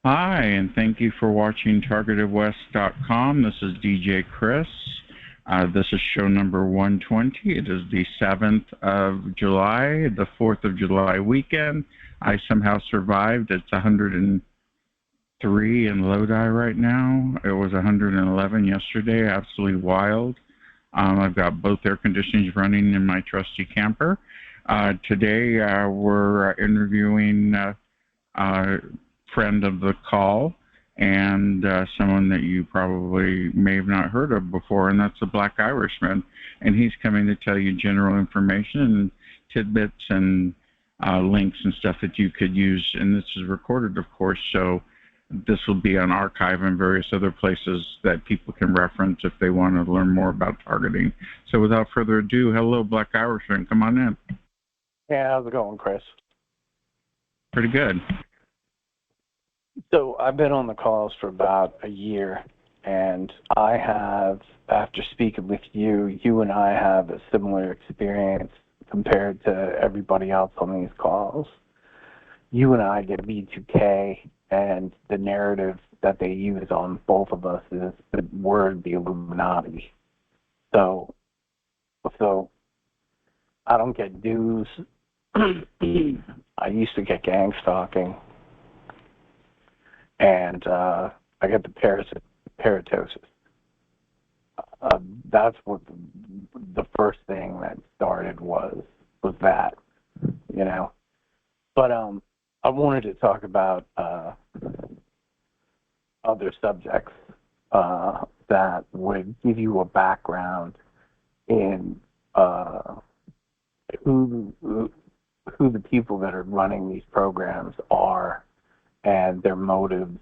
Hi, and thank you for watching TargetedWest.com. This is DJ Chris. This is show number 120. It is the 7th of July, the 4th of July weekend. I somehow survived. It's 103 in Lodi right now. It was 111 yesterday. Absolutely wild. I've got both air conditionings running in my trusty camper. Today, we're interviewing friend of the call and someone that you probably may have not heard of before, and that's the Black Irishman. And he's coming to tell you general information and tidbits and links and stuff that you could use. And this is recorded, of course, so this will be on archive and various other places that people can reference if they want to learn more about targeting. So without further ado, hello, Black Irishman. Come on in. Yeah, how's it going, Chris? Pretty good. So I've been on the calls for about a year, and I have, after speaking with you, you and I have a similar experience compared to everybody else on these calls. You and I get B2K, and the narrative that they use on both of us is the word the Illuminati. So I don't get dues. I used to get gang stalking. And I got the paratosis. That's what the first thing that started was that, you know. But I wanted to talk about other subjects that would give you a background in who the people that are running these programs are, and their motives,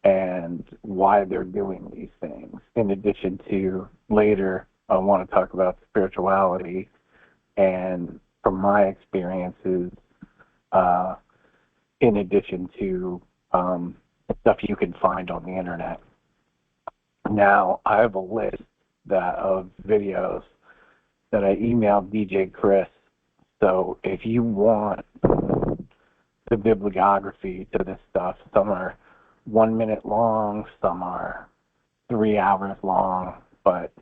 and why they're doing these things. In addition to, later, I want to talk about spirituality, and from my experiences, in addition to stuff you can find on the internet. Now, I have a list of videos that I emailed DJ Chris, so if you want the bibliography to this stuff, some are 1 minute long, some are 3 hours long, but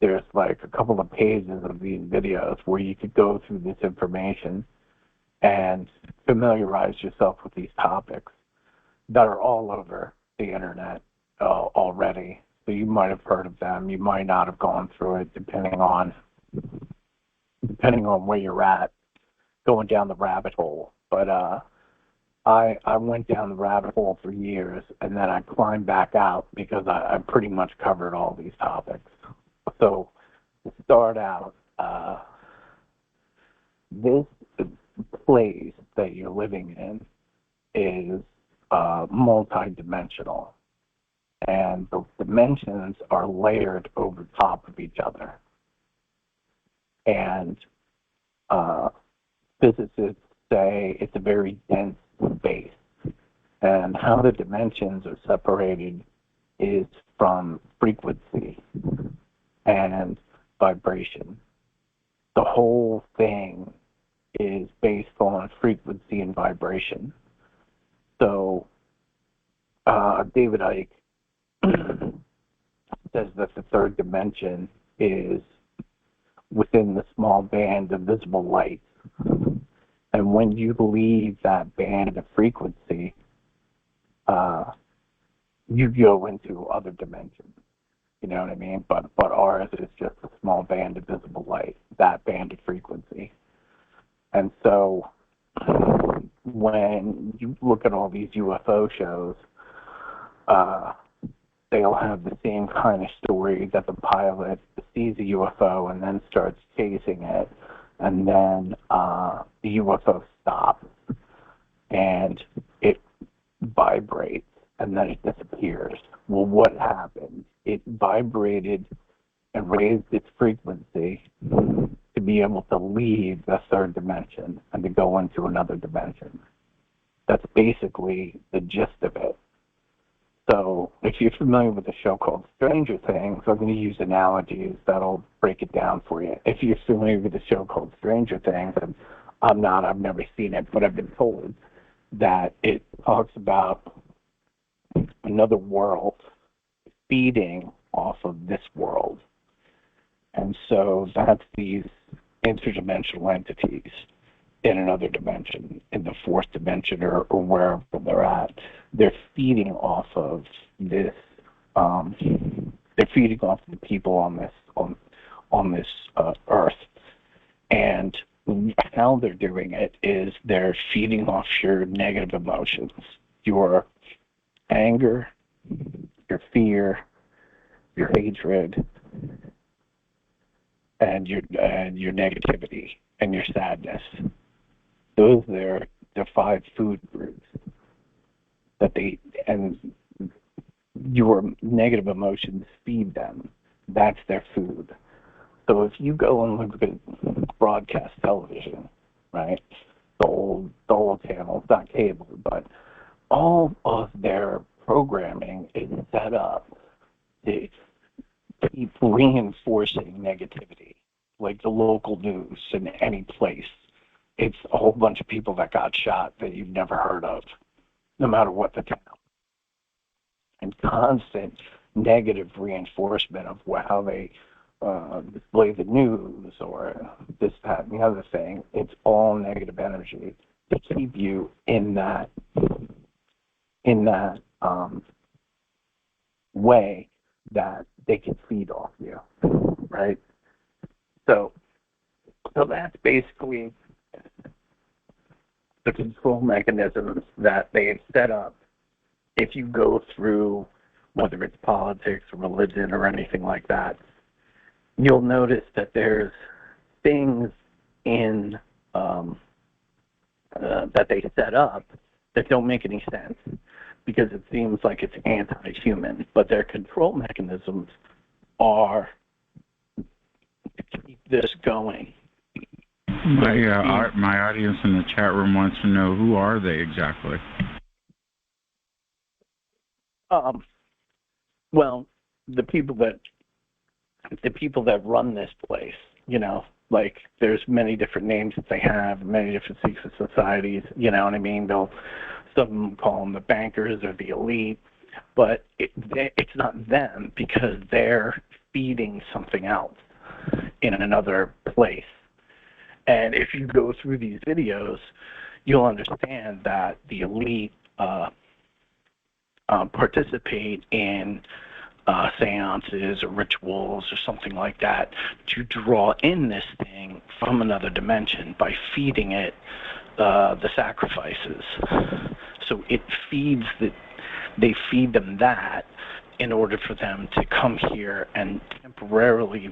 there's like a couple of pages of these videos where you could go through this information and familiarize yourself with these topics that are all over the internet already. So you might have heard of them, you might not have gone through it, depending on where you're at, going down the rabbit hole. But I went down the rabbit hole for years, and then I climbed back out because I pretty much covered all these topics. So to start out, this place that you're living in is multi-dimensional, and the dimensions are layered over top of each other. And physicists say it's a very dense space. And how the dimensions are separated is from frequency and vibration. The whole thing is based on frequency and vibration. So David Icke says that the third dimension is within the small band of visible light. And when you leave that band of frequency, you go into other dimensions. You know what I mean? But ours is just a small band of visible light, that band of frequency. And so when you look at all these UFO shows, they'll have the same kind of story that the pilot sees a UFO and then starts chasing it, and then the UFO stops and it vibrates and then it disappears. Well, what happened? It vibrated and raised its frequency to be able to leave the third dimension and to go into another dimension. That's basically the gist of it. So if you're familiar with a show called Stranger Things, I'm going to use analogies that'll break it down for you. If you're familiar with a show called Stranger Things, and I'm not, I've never seen it, but I've been told that it talks about another world feeding off of this world. And so that's these interdimensional entities in another dimension, in the fourth dimension or wherever they're at. They're feeding off of this. They're feeding off the people on this earth, and how they're doing it is they're feeding off your negative emotions, your anger, your fear, your hatred, and your negativity and your sadness. Those are the 5 food groups that they, and your negative emotions feed them. That's their food. So if you go and look at broadcast television, right, the old channels, not cable, but all of their programming is set up to keep reinforcing negativity, like the local news in any place. It's a whole bunch of people that got shot that you've never heard of, no matter what the town. And constant negative reinforcement of how they display the news or this, that, and the other thing. It's all negative energy to keep you in that way that they can feed off you, right? So that's basically the control mechanisms that they have set up. If you go through, whether it's politics or religion or anything like that, you'll notice that there's things in that they set up that don't make any sense because it seems like it's anti-human, but their control mechanisms are to keep this going. My audience in the chat room wants to know, who are they exactly? Well, the people that run this place, like there's many different names that they have, many different secret societies, you know what I mean? Some of them call them the bankers or the elite, but it's not them because they're feeding something else in another place. And if you go through these videos, you'll understand that the elite participate in seances or rituals or something like that to draw in this thing from another dimension by feeding it the sacrifices. So it feeds they feed them that in order for them to come here and temporarily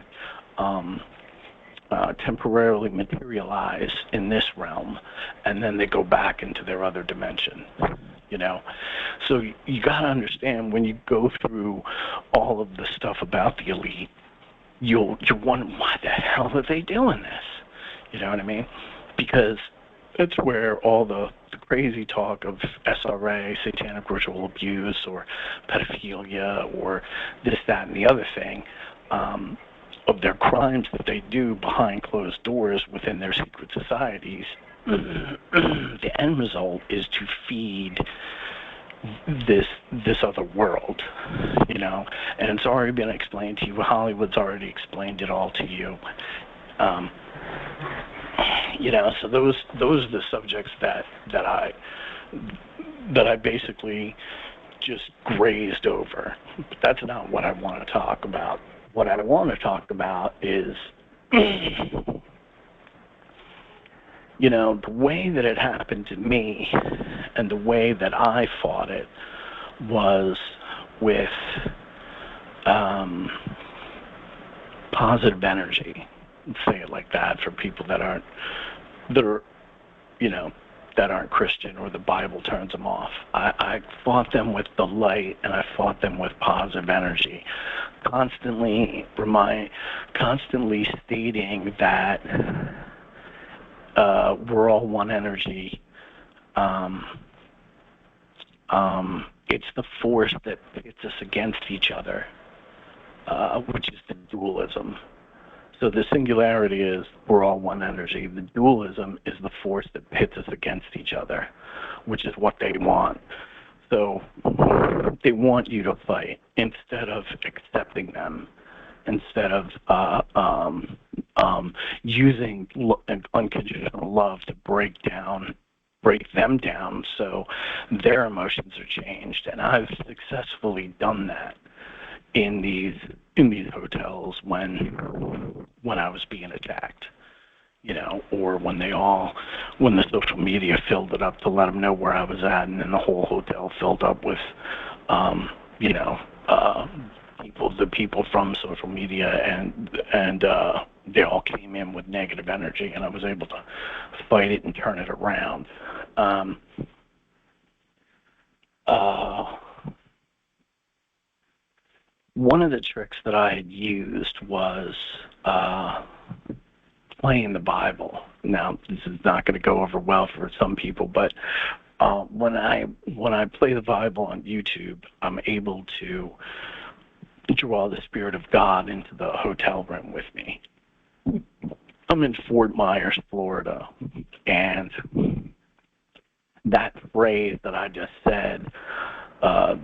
materialize in this realm, and then they go back into their other dimension. So you got to understand, when you go through all of the stuff about the elite, you're wondering, why the hell are they doing this? You know what I mean? Because that's where all the crazy talk of SRA, satanic ritual abuse, or pedophilia, or this, that, and the other thing, of their crimes that they do behind closed doors within their secret societies, the end result is to feed this other world, and it's already been explained to you. Hollywood's already explained it all to you. So those are the subjects that I basically just grazed over. But that's not what I want to talk about. What I want to talk about is, the way that it happened to me and the way that I fought it was with positive energy. Let's say it like that for people that aren't Christian, or the Bible turns them off. I fought them with the light, and I fought them with positive energy, constantly stating that we're all one energy. It's the force that pits us against each other, which is the dualism. So the singularity is we're all one energy. The dualism is the force that pits us against each other, which is what they want. So they want you to fight instead of accepting them, instead of using unconditional love to break them down so their emotions are changed. And I've successfully done that in these hotels when I was being attacked, or when the social media filled it up to let them know where I was at, and then the whole hotel filled up with, the people from social media, and they all came in with negative energy, and I was able to fight it and turn it around. One of the tricks that I had used was playing the Bible. Now, this is not going to go over well for some people, but when I play the Bible on YouTube, I'm able to draw the Spirit of God into the hotel room with me. I'm in Fort Myers, Florida, and that phrase that I just said,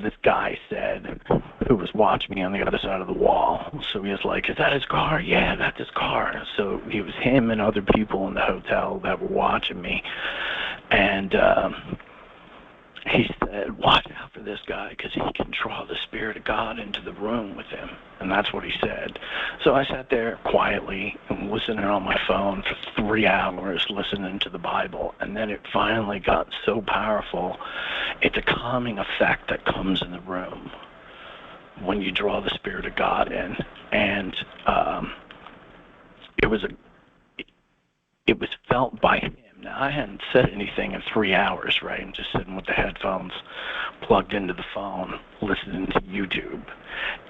this guy said, who was watching me on the other side of the wall. So he was like, "Is that his car?" "Yeah, that's his car." So it was him and other people in the hotel that were watching me. And he said, "Watch out for this guy, because he can draw the Spirit of God into the room with him." And that's what he said. So I sat there quietly and listening on my phone for 3 hours, listening to the Bible. And then it finally got so powerful. It's a calming effect that comes in the room when you draw the Spirit of God in. And it was felt by him. Now, I hadn't said anything in 3 hours, right? I'm just sitting with the headphones plugged into the phone, listening to YouTube.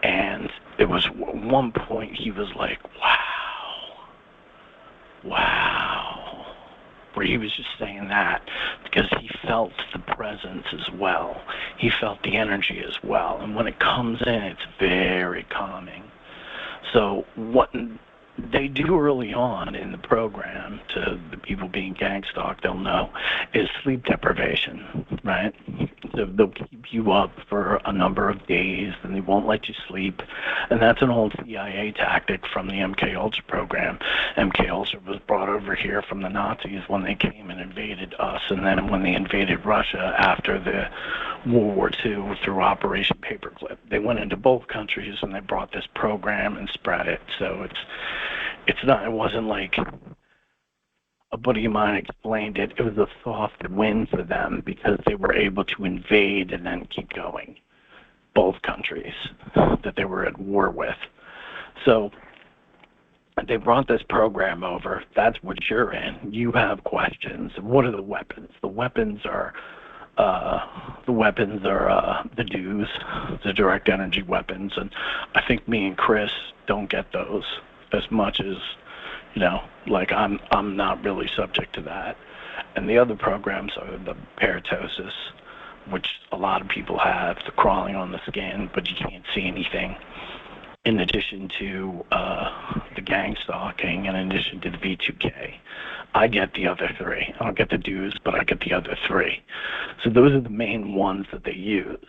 And it was at one point he was like, wow, where he was just saying that because he felt the presence as well. He felt the energy as well. And when it comes in, it's very calming. So what they do early on in the program, to the people being gang stalked, they'll know, is sleep deprivation, right? So they'll keep you up for a number of days, and they won't let you sleep. And that's an old CIA tactic from the MK Ultra program. MK Ultra was brought over here from the Nazis when they came and invaded us, and then when they invaded Russia after the World War II through Operation Paperclip. They went into both countries and they brought this program and spread it. So it wasn't like a buddy of mine explained it. It was a soft win for them because they were able to invade and then keep going. Both countries that they were at war with. So they brought this program over. That's what you're in. You have questions. What are the weapons? The weapons are the DEWs, the direct energy weapons, and I think me and Chris don't get those as much as, like I'm not really subject to that. And the other programs are the paratosis, which a lot of people have, the crawling on the skin, but you can't see anything. In addition to the gang stalking, and in addition to the V2K, I get the other three. I don't get the DEWs, but I get the other three. So those are the main ones that they use,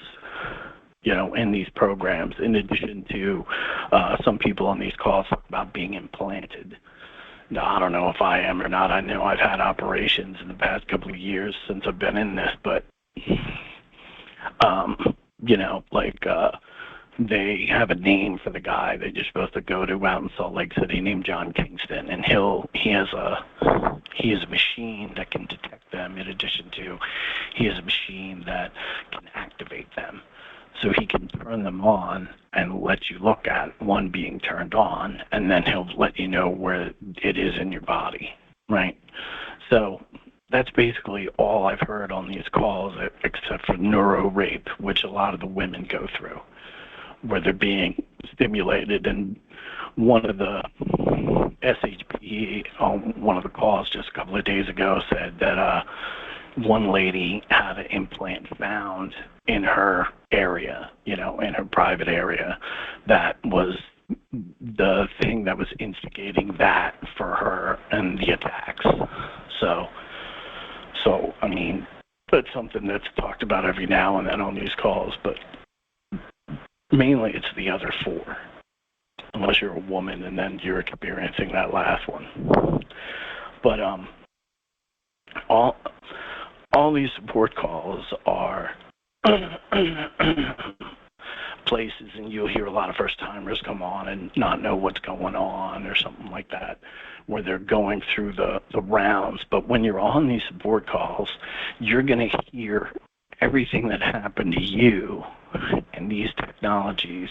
in these programs. In addition to some people on these calls talk about being implanted. Now, I don't know if I am or not. I know I've had operations in the past couple of years since I've been in this, but, they have a name for the guy that you're supposed to go to out in Salt Lake City named John Kingston, and he has a machine that can detect them. In addition to, he has a machine that can activate them. So he can turn them on and let you look at one being turned on, and then he'll let you know where it is in your body, right? So that's basically all I've heard on these calls, except for neuro rape, which a lot of the women go through, where they're being stimulated. And one of the SHP on one of the calls just a couple of days ago said that one lady had an implant found in her area, in her private area, that was the thing that was instigating that for her and the attacks. So I mean, that's something that's talked about every now and then on these calls, but mainly it's the other four, unless you're a woman and then you're experiencing that last one. But all these support calls are places, and you'll hear a lot of first-timers come on and not know what's going on or something like that, where they're going through the rounds. But when you're on these support calls, you're going to hear everything that happened to you and these technologies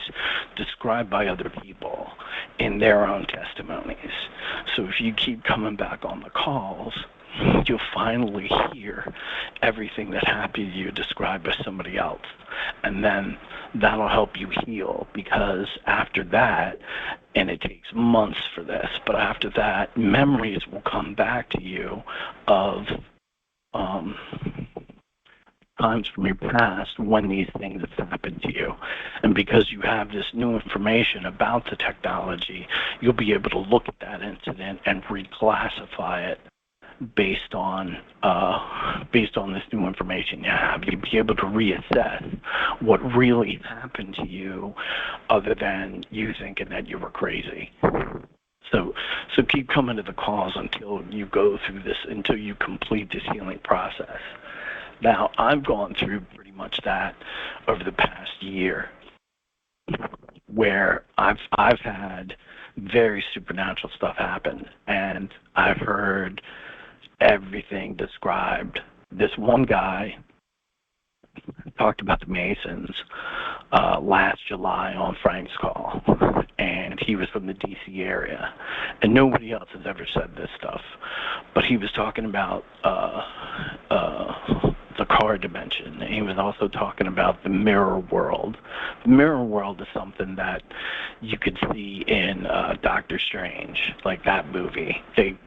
described by other people in their own testimonies. So if you keep coming back on the calls, you'll finally hear everything that happened to you described by somebody else. And then that'll help you heal, because after that, and it takes months for this, but after that, memories will come back to you of times from your past when these things have happened to you. And because you have this new information about the technology, you'll be able to look at that incident and reclassify it based on this new information you have. You'll be able to reassess what really happened to you, other than you thinking that you were crazy. So keep coming to the calls until you go through this, until you complete this healing process. Now, I've gone through pretty much that over the past year, where I've had very supernatural stuff happen, and I've heard everything described. This one guy talked about the Masons last July on Frank's call, and he was from the D.C. area, and nobody else has ever said this stuff, but he was talking about the card dimension. He was also talking about the mirror world. The mirror world is something that you could see in Doctor Strange, like that movie. They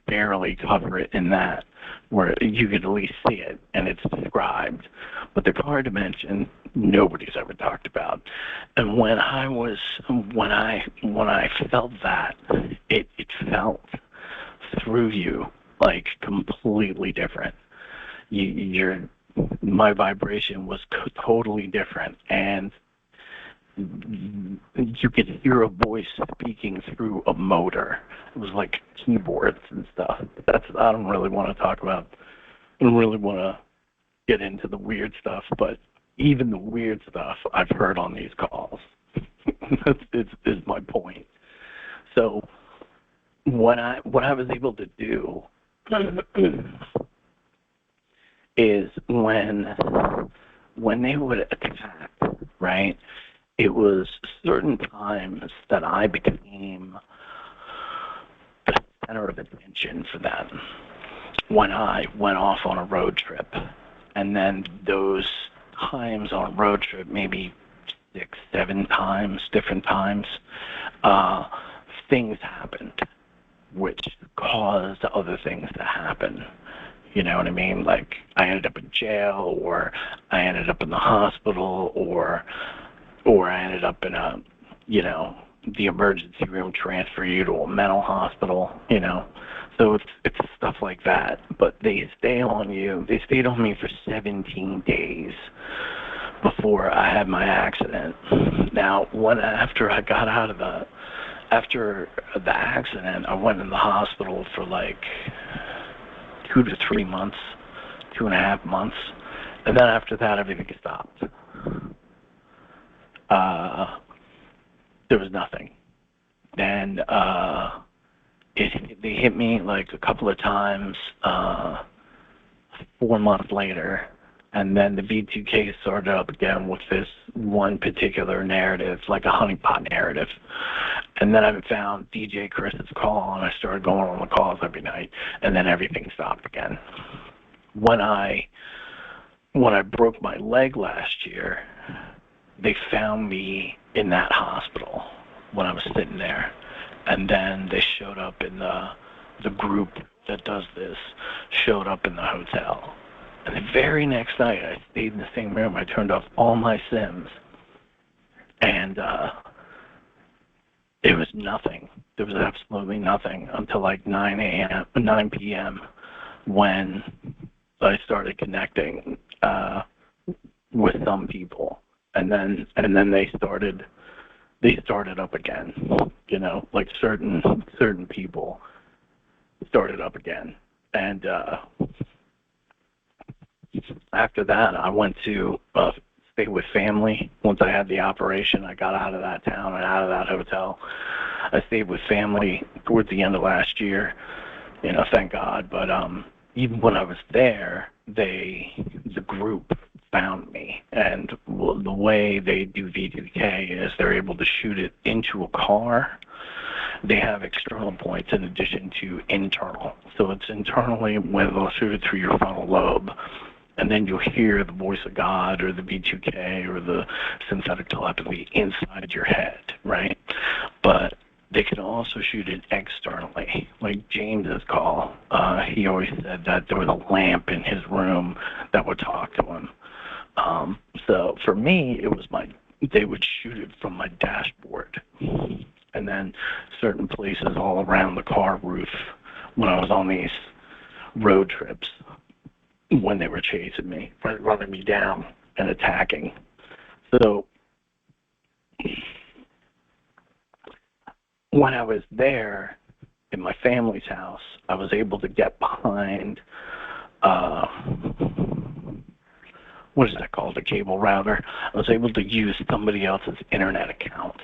barely cover it in that, where you could at least see it and it's described. But the card dimension, nobody's ever talked about. And when I felt that, it felt through you like completely different. My vibration was totally different, and you could hear a voice speaking through a motor. It was like keyboards and stuff. I don't really want to talk about. I don't really want to get into the weird stuff, but even the weird stuff I've heard on these calls. is my point. So what I was able to do is when they would attack, right? It was certain times that I became the center of attention for them. When I went off on a road trip, and then those times on a road trip, maybe 6, 7 times, different times, things happened, which caused other things to happen. You know what I mean? Like, I ended up in jail, or I ended up in the hospital, or I ended up in the emergency room, transfer you to a mental hospital, So it's stuff like that. But they stay on you. They stayed on me for 17 days before I had my accident. Now, after I got out of after the accident, I went in the hospital for like 2 to 3 months, 2.5 months, and then after that, everything stopped. There was nothing. Then they hit me like a couple of times 4 months later, and then the V2K started up again with this one particular narrative, like a honeypot narrative. And then I found DJ Chris's call, and I started going on the calls every night, and then everything stopped again. When I broke my leg last year, they found me in that hospital when I was sitting there, and then they showed up in the group that does this, showed up in the hotel. And the very next night, I stayed in the same room. I turned off all my Sims, and it was nothing. There was absolutely nothing until like 9 p.m. when I started connecting with some people. And and then they started up again. You know, like certain people started up again, and after that, I went to stay with family. Once I had the operation, I got out of that town and out of that hotel. I stayed with family towards the end of last year. You know, thank God. But even when I was there, the group found me, and the way they do V2K is they're able to shoot it into a car. They have external points in addition to internal. So it's internally where they'll shoot it through your frontal lobe, and then you'll hear the voice of God or the V2K or the synthetic telepathy inside your head, right? But they can also shoot it externally, like James's call. He always said that there was a lamp in his room that would talk to him. So for me, it was they would shoot it from my dashboard, and then certain places all around the car roof when I was on these road trips when they were chasing me, running me down and attacking. So when I was there in my family's house, I was able to get behind, what is that called, a cable router. I was able to use somebody else's internet account.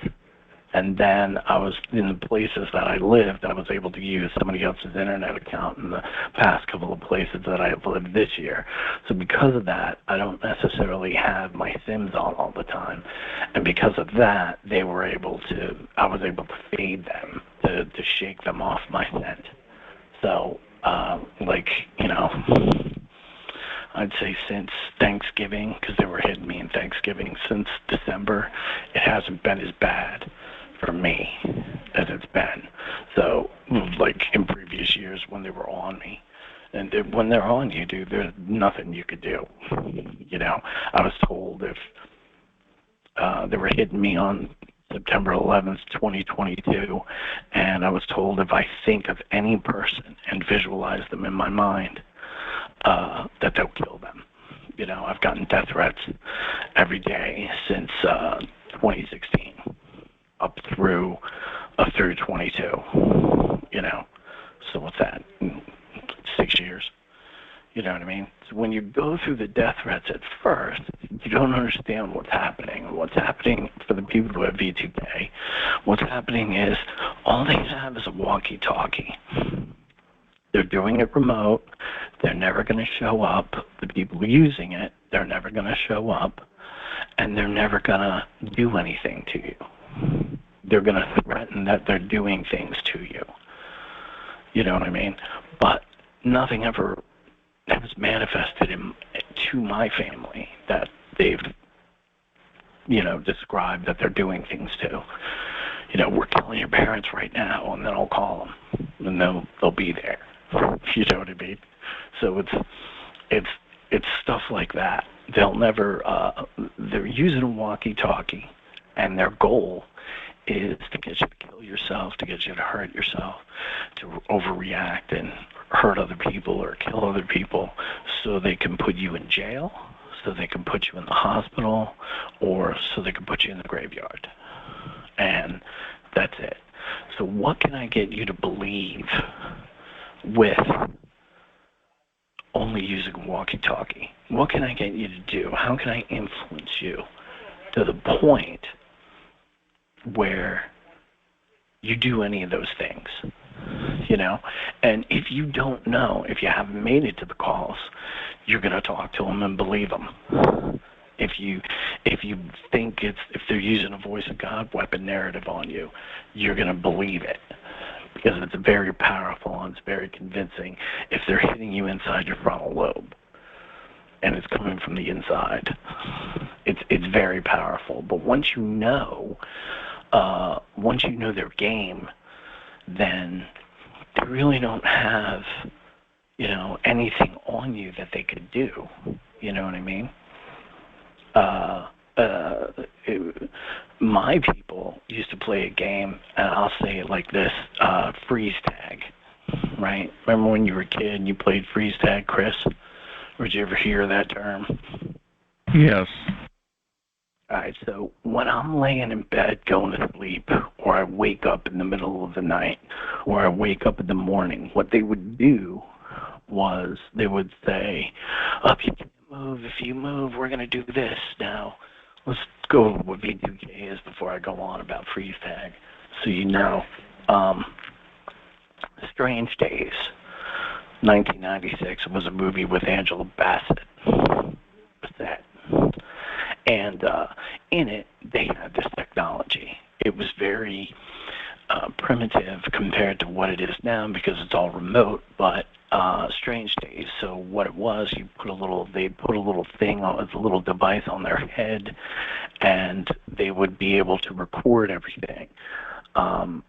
And then I was in the places that I lived, I was able to use somebody else's internet account in the past couple of places that I have lived this year. So because of that, I don't necessarily have my Sims on all the time. And because of that, I was able to fade them, to shake them off my scent. So, I'd say since Thanksgiving, because they were hitting me in Thanksgiving, since December, it hasn't been as bad for me as it's been. So, like in previous years when they were on me, and when they're on you, dude, there's nothing you could do. You know, I was told if they were hitting me on September 11th, 2022, and I was told if I think of any person and visualize them in my mind, that they'll kill them. You know, I've gotten death threats every day since 2016 up through 22. You know, so what's that? 6 years. You know what I mean? So when you go through the death threats at first, you don't understand what's happening. What's happening for the people who have V2K, what's happening is all they have is a walkie-talkie. They're doing it remote. They're never going to show up. The people using it, they're never going to show up, and they're never going to do anything to you. They're going to threaten that they're doing things to you. You know what I mean? But nothing ever has manifested to my family that they've, described that they're doing things to. You know, we're killing your parents right now, and then I'll call them, and they'll be there. You know what I mean? So it's stuff like that. They'll never. They're using a walkie-talkie, and their goal is to get you to kill yourself, to get you to hurt yourself, to overreact and hurt other people or kill other people, so they can put you in jail, so they can put you in the hospital, or so they can put you in the graveyard. And that's it. So what can I get you to believe with only using a walkie-talkie? What can I get you to do? How can I influence you to the point where you do any of those things? You know? And if you don't know, if you haven't made it to the calls, you're going to talk to them and believe them. If you think if they're using a voice of God weapon narrative on you, you're going to believe it. Because it's very powerful and it's very convincing if they're hitting you inside your frontal lobe and it's coming from the inside. It's very powerful. But once you know their game, then they really don't have, anything on you that they could do. You know what I mean? My people used to play a game, and I'll say it like this, freeze tag, right? Remember when you were a kid and you played freeze tag, Chris? Or did you ever hear that term? Yes. All right, so when I'm laying in bed going to sleep, or I wake up in the middle of the night, or I wake up in the morning, what they would do was they would say, if you move, we're going to do this. Now, let's go over what V2K is before I go on about freeze tag. So you know, um, Strange Days, 1996, was a movie with Angela Bassett. And in it, they had this technology. It was very primitive compared to what it is now because it's all remote, but Strange Days. So what it was, they'd put a little thing, a little device on their head, and they would be able to record everything.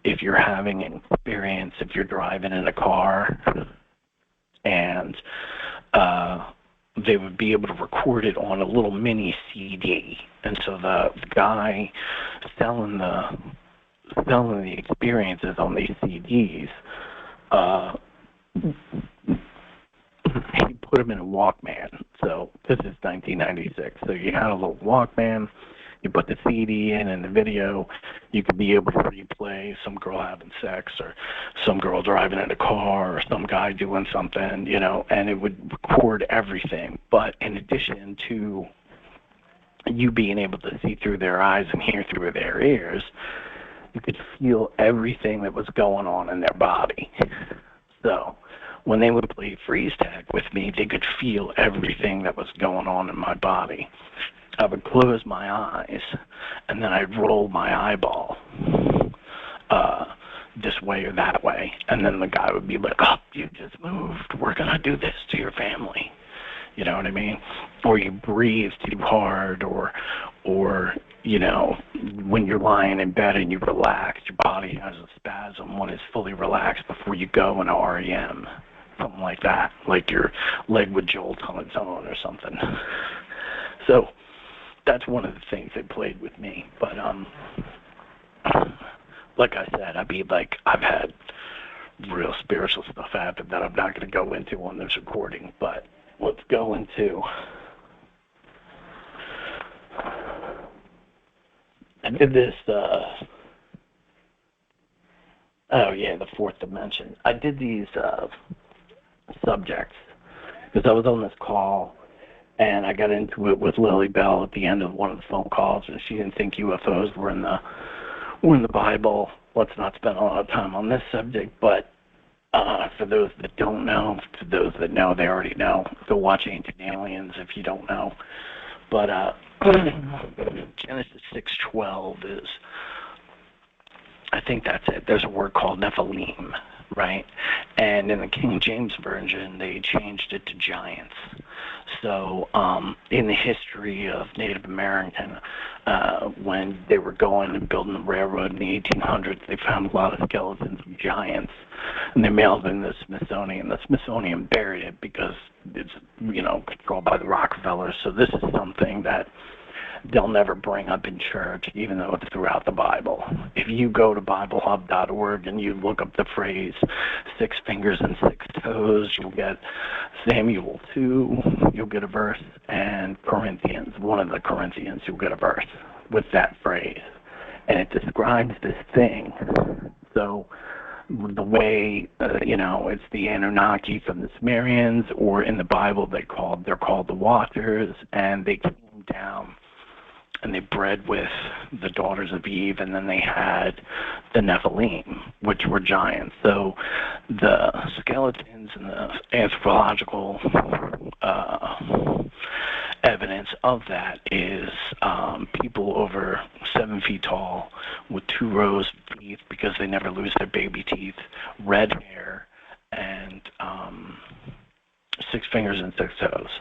If you're having an experience, if you're driving in a car, and they would be able to record it on a little mini CD. And so the guy selling the experiences on these CDs, he put them in a Walkman. So this is 1996. So you had a little Walkman. You put the CD in and the video, you could be able to replay some girl having sex or some girl driving in a car or some guy doing something, and it would record everything. But in addition to you being able to see through their eyes and hear through their ears, you could feel everything that was going on in their body. So when they would play freeze tag with me, they could feel everything that was going on in my body. I would close my eyes, and then I'd roll my eyeball this way or that way, and then the guy would be like, "Oh, you just moved. We're going to do this to your family." You know what I mean? Or you breathe too hard, or when you're lying in bed and you relax, your body has a spasm when it's fully relaxed before you go into REM. Something like that, like your leg would jolt on its own or something. So that's one of the things they played with me. But like I said, I've had real spiritual stuff happen that I'm not going to go into on this recording. But let's go into. I did this. The fourth dimension. I did these subjects because I was on this call. And I got into it with Lily Bell at the end of one of the phone calls, and she didn't think UFOs were in the Bible. Let's not spend a lot of time on this subject, but for those that don't know, for those that know, they already know. Go watch Ancient Aliens if you don't know. But Genesis 6:12 is, I think that's it. There's a word called Nephilim, right? And in the King James Version, they changed it to giants. So in the history of Native American, when they were going and building the railroad in the 1800s, they found a lot of skeletons of giants, and they mailed them to the Smithsonian. The Smithsonian buried it because it's, controlled by the Rockefellers. So this is something that they'll never bring up in church, even though it's throughout the Bible. If you go to BibleHub.org and you look up the phrase 6 fingers and 6 toes, you'll get Samuel 2, you'll get a verse, and Corinthians, one of the Corinthians, you'll get a verse with that phrase. And it describes this thing. So the way, it's the Anunnaki from the Sumerians, or in the Bible they're called the Watchers, and they came down and they bred with the daughters of Eve, and then they had the Nephilim, which were giants. So the skeletons and the anthropological evidence of that is people over 7 feet tall with 2 rows of teeth because they never lose their baby teeth, red hair, and 6 fingers and 6 toes.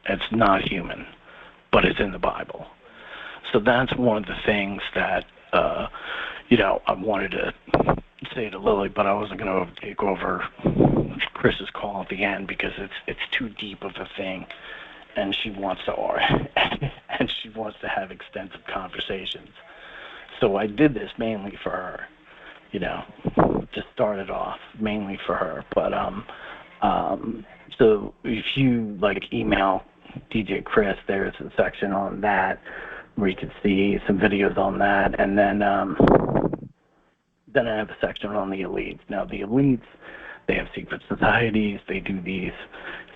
It's not human, but it's in the Bible. So that's one of the things that, I wanted to say to Lily, but I wasn't going to take over Chris's call at the end because it's too deep of a thing, and she wants to have extensive conversations. So I did this mainly for her, to start it off, mainly for her. But so if you email DJ Chris, there's a section on that. where you can see some videos on that. And then I have a section on the elites. Now, the elites, they have secret societies. They do these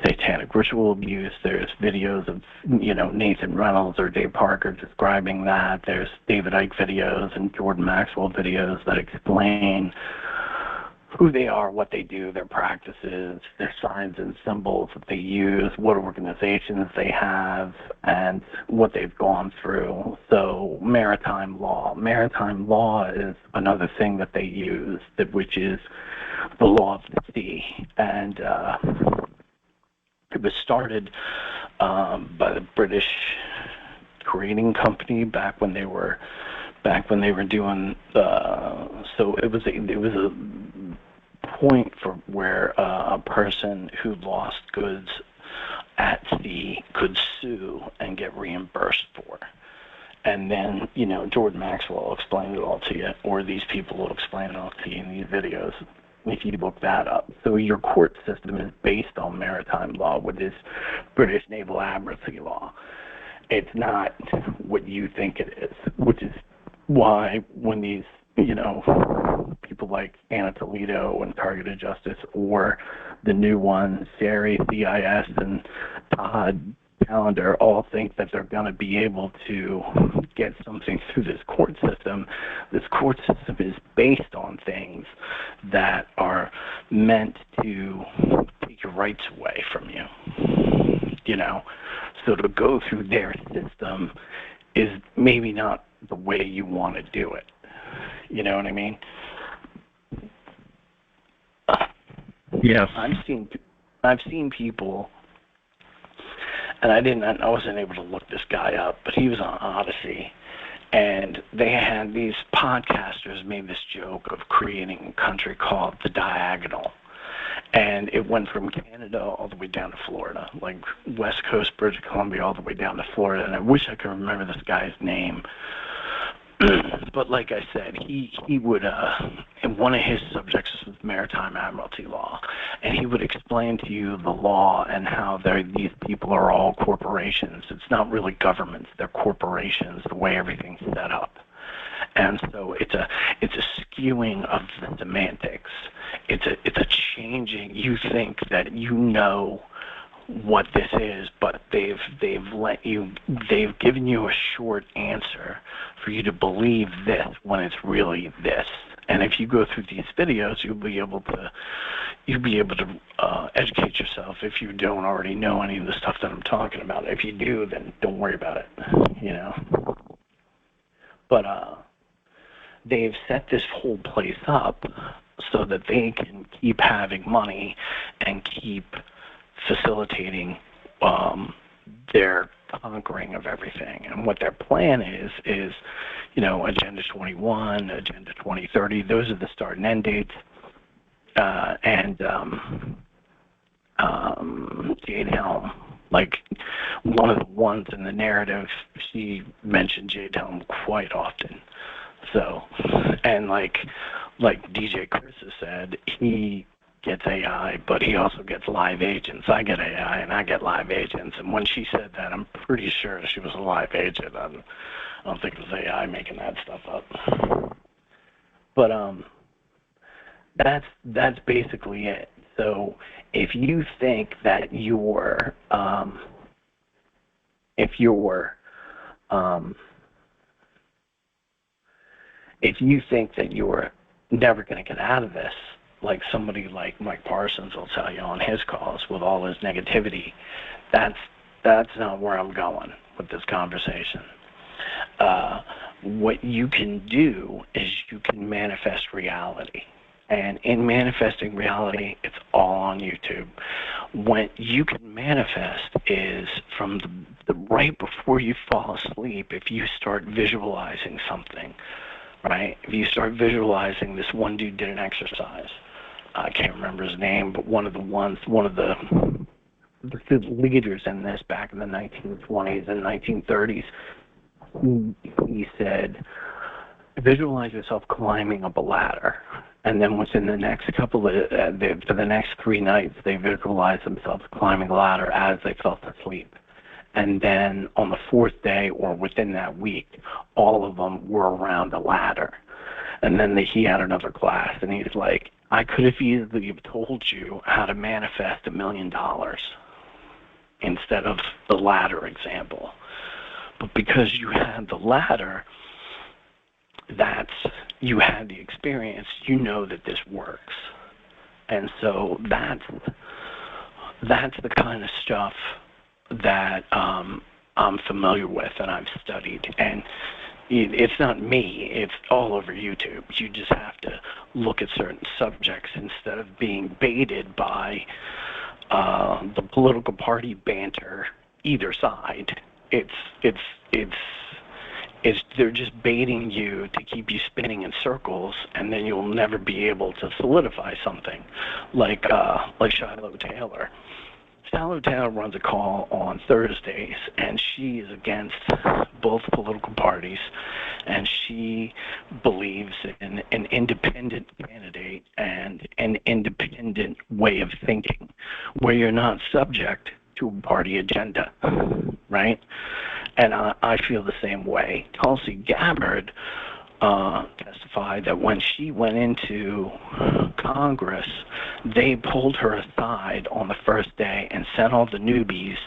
satanic ritual abuse. There's videos of, Nathan Reynolds or Dave Parker describing that. There's David Icke videos and Jordan Maxwell videos that explain who they are, what they do, their practices, their signs and symbols that they use, what organizations they have, and what they've gone through. So maritime law. Maritime law is another thing that they use, which is the law of the sea. And it was started by the British Creating Company back when they were doing. So it was a point for where a person who lost goods at sea could sue and get reimbursed for. And then, Jordan Maxwell will explain it all to you, or these people will explain it all to you in these videos if you look that up. So your court system is based on maritime law, which is British Naval Admiralty law. It's not what you think it is, which is why when these people like Anna Toledo and Targeted Justice, or the new ones, Sari, CIS, and Todd Callender, all think that they're going to be able to get something through this court system. This court system is based on things that are meant to take your rights away from you. So to go through their system is maybe not the way you want to do it. You know what I mean? Yes. I've seen people, and I wasn't able to look this guy up, but he was on Odyssey, and they had these podcasters made this joke of creating a country called the Diagonal. And it went from Canada all the way down to Florida, like West Coast, British Columbia, all the way down to Florida. And I wish I could remember this guy's name. But like I said, he would, and one of his subjects was maritime admiralty law, and he would explain to you the law and how these people are all corporations. It's not really governments; they're corporations. The way everything's set up, and so it's a skewing of the semantics. It's a changing. You think that you know what this is, but they've given you a short answer for you to believe this when it's really this. And if you go through these videos, you'll be able to educate yourself if you don't already know any of the stuff that I'm talking about. If you do, then don't worry about it, But they've set this whole place up so that they can keep having money and keep facilitating their conquering of everything. And what their plan is Agenda 21, Agenda 2030. Those are the start and end dates. And Jade Helm, like one of the ones in the narrative, she mentioned Jade Helm quite often. So, and like DJ Chris has said, he gets AI, but he also gets live agents. I get AI and I get live agents. And when she said that, I'm pretty sure she was a live agent. I don't think it was AI making that stuff up. But that's basically it. So if you think that you're never going to get out of this, like somebody like Mike Parsons will tell you on his calls with all his negativity, that's not where I'm going with this conversation. What you can do is you can manifest reality. And in manifesting reality, it's all on YouTube. What you can manifest is from the right before you fall asleep, if you start visualizing something, right? If you start visualizing, this one dude did an exercise. I can't remember his name, but one of the leaders in this back in the 1920s and 1930s, he said, visualize yourself climbing up a ladder. And then within the next for the next 3 nights, they visualized themselves climbing the ladder as they fell asleep. And then on the fourth day, or within that week, all of them were around a ladder. And then he had another class, and he's like, I could have easily told you how to manifest $1 million instead of the ladder example. But because you had the ladder, you had the experience, you know that this works. And so that's the kind of stuff that I'm familiar with and I've studied. And it's not me, it's all over YouTube. You just have to look at certain subjects instead of being baited by the political party banter either side. They're just baiting you to keep you spinning in circles, and then you'll never be able to solidify something like Shiloh Taylor. Shiloh Taylor runs a call on Thursdays, and she is against both political parties, and she believes in an independent candidate and an independent way of thinking, where you're not subject to a party agenda, right? And I feel the same way. Tulsi Gabbard testified that when she went into Congress, they pulled her aside on the first day and sent all the newbies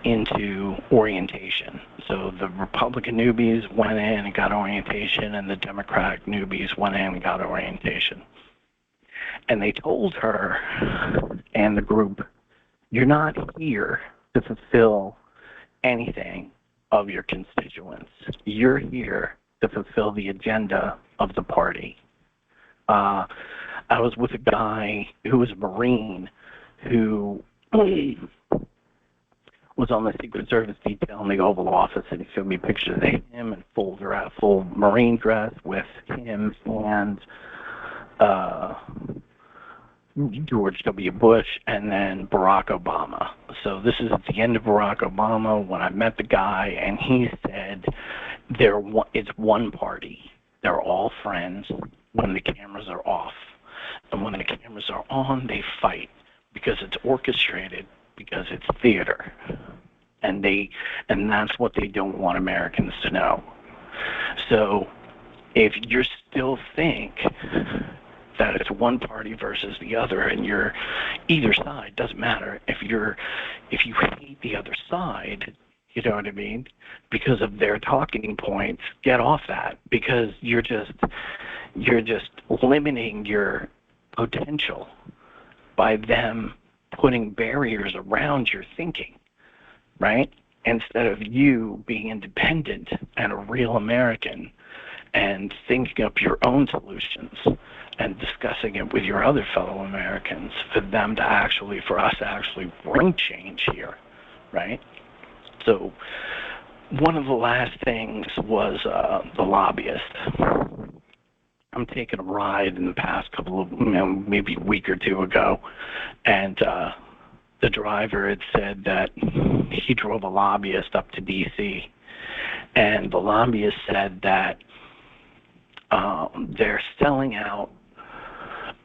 into orientation. So the Republican newbies went in and got orientation, and the Democratic newbies went in and got orientation. And they told her and the group, you're not here to fulfill anything of your constituents. You're here to fulfill the agenda of the party. I was with a guy who was a Marine who was on the Secret Service detail in the Oval Office, and he showed me pictures of him in full Marine dress with him and George W. Bush, and then Barack Obama. So this is at the end of Barack Obama when I met the guy, and he said it's one party. They're all friends when the cameras are off. And when the cameras are on, they fight because it's orchestrated, because it's theater. And that's what they don't want Americans to know. So if you still think that it's one party versus the other, and you're either side, doesn't matter. If you hate the other side, you know what I mean, because of their talking points, get off that, because you're just limiting your potential by them putting barriers around your thinking, right? Instead of you being independent and a real American and thinking up your own solutions and discussing it with your other fellow Americans for us to actually bring change here, right? So one of the last things was the lobbyist. I'm taking a ride in the past couple of, maybe a week or two ago, and the driver had said that he drove a lobbyist up to D.C., and the lobbyist said that they're selling out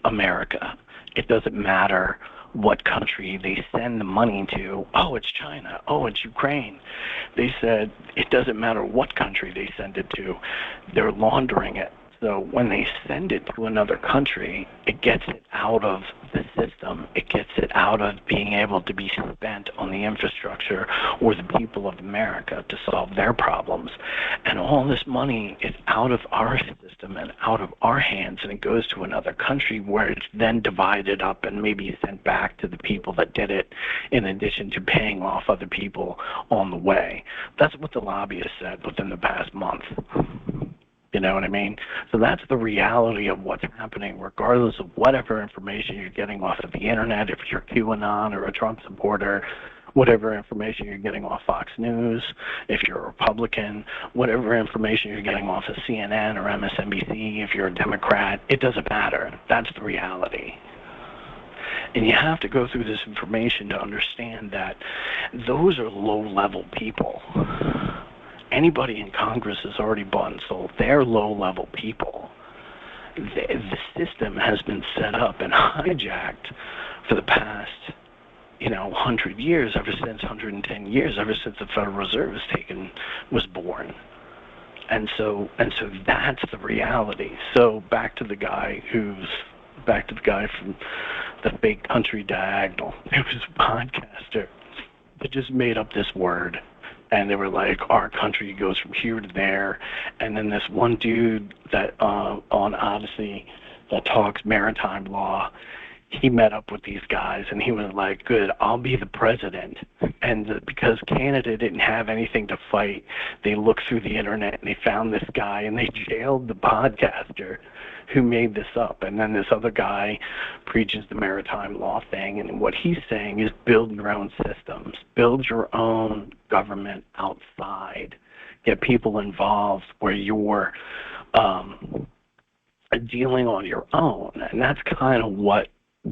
America. It doesn't matter what country they send the money to. Oh, it's China. Oh, it's Ukraine. They said it doesn't matter what country they send it to. They're laundering it. So when they send it to another country, it gets it out of the system. It gets it out of being able to be spent on the infrastructure or the people of America to solve their problems. And all this money is out of our system and out of our hands, and it goes to another country where it's then divided up and maybe sent back to the people that did it, in addition to paying off other people on the way. That's what the lobbyist said within the past month. You know what I mean? So that's the reality of what's happening, regardless of whatever information you're getting off of the internet, if you're QAnon or a Trump supporter, whatever information you're getting off Fox News, if you're a Republican, whatever information you're getting off of CNN or MSNBC, if you're a Democrat, it doesn't matter. That's the reality. And you have to go through this information to understand that those are low-level people. Anybody in Congress is already bought and sold. They're low-level people. The system has been set up and hijacked for the past 100 years, ever since 110 years, ever since the Federal Reserve was born. And so that's the reality. So back to the guy from the fake country diagonal. It was a podcaster that just made up this word, and they were like, our country goes from here to there. And then this one dude that on Odyssey that talks maritime law, he met up with these guys, and he was like, good, I'll be the president. And because Canada didn't have anything to fight, they looked through the internet, and they found this guy, and they jailed the podcaster who made this up. And then this other guy preaches the maritime law thing, and what he's saying is build your own systems, build your own government outside, get people involved where you're dealing on your own. And that's kind of what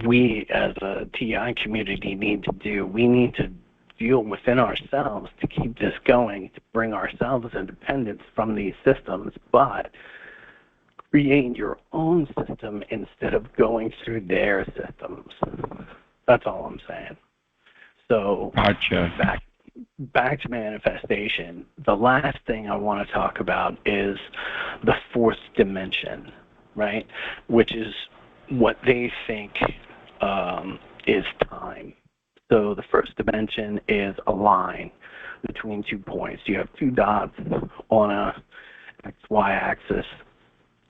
we as a TI community need to do. We need to deal within ourselves to keep this going, to bring ourselves independence from these systems, but create your own system instead of going through their systems. That's all I'm saying. So gotcha. Back to manifestation. The last thing I want to talk about is the fourth dimension, right? Which is what they think is time. So the first dimension is a line between 2 points. You have 2 dots on a XY axis,